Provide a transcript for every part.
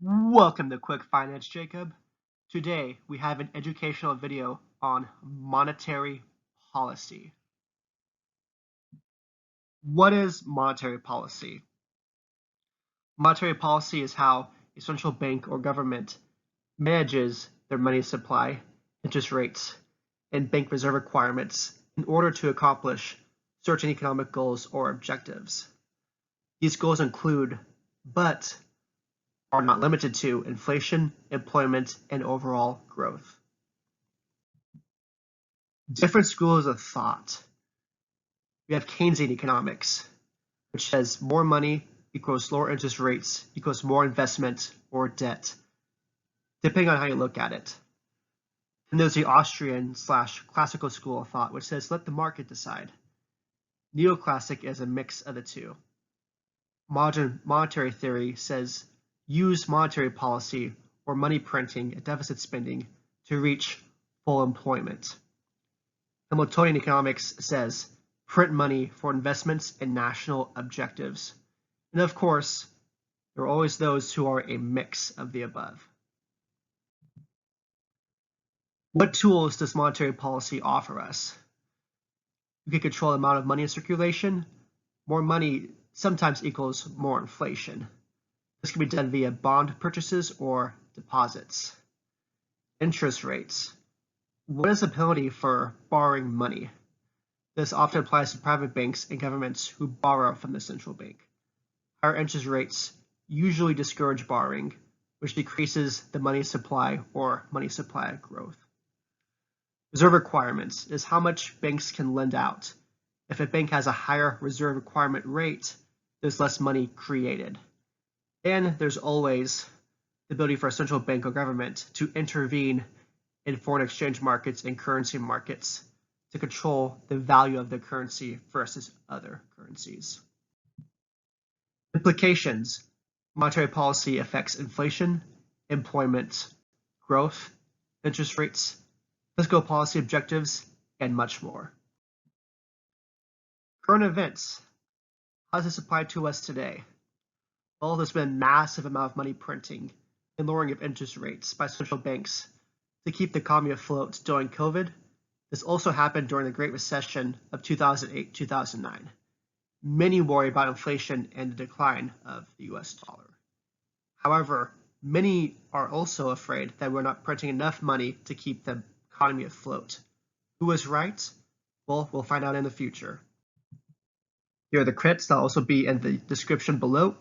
Welcome to Quick Finance, Jacob. Today we have an educational video on monetary policy. What is monetary policy? Monetary policy is how a central bank or government manages their money supply, interest rates, and bank reserve requirements in order to accomplish certain economic goals or objectives. These goals include, but are not limited to, inflation, employment, and overall growth. Different schools of thought. We have Keynesian economics, which says more money equals lower interest rates equals more investment or debt, depending on how you look at it. And there's the Austrian/classical school of thought, which says let the market decide. Neoclassic is a mix of the two. Modern monetary theory says use monetary policy or money printing and deficit spending to reach full employment. Hamiltonian economics says print money for investments and national objectives. And of course, there are always those who are a mix of the above. What tools does monetary policy offer us? We can control the amount of money in circulation. More money sometimes equals more inflation. This can be done via bond purchases or deposits. Interest rates. What is the penalty for borrowing money? This often applies to private banks and governments who borrow from the central bank. Higher interest rates usually discourage borrowing, which decreases the money supply or money supply growth. Reserve requirements is how much banks can lend out. If a bank has a higher reserve requirement rate, there's less money created. And there's always the ability for a central bank or government to intervene in foreign exchange markets and currency markets to control the value of the currency versus other currencies. Implications. Monetary policy affects inflation, employment, growth, interest rates, fiscal policy objectives, and much more. Current events. How does this apply to us today? Well, there's been a massive amount of money printing and lowering of interest rates by central banks to keep the economy afloat during COVID. This also happened during the Great Recession of 2008-2009. Many worry about inflation and the decline of the US dollar. However, many are also afraid that we're not printing enough money to keep the economy afloat. Who is right? Well, we'll find out in the future. Here are the crits. They'll also be in the description below.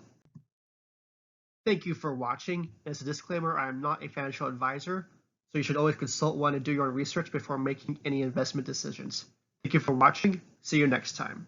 Thank you for watching. As a disclaimer, I am not a financial advisor, so you should always consult one and do your own research before making any investment decisions. Thank you for watching. See you next time.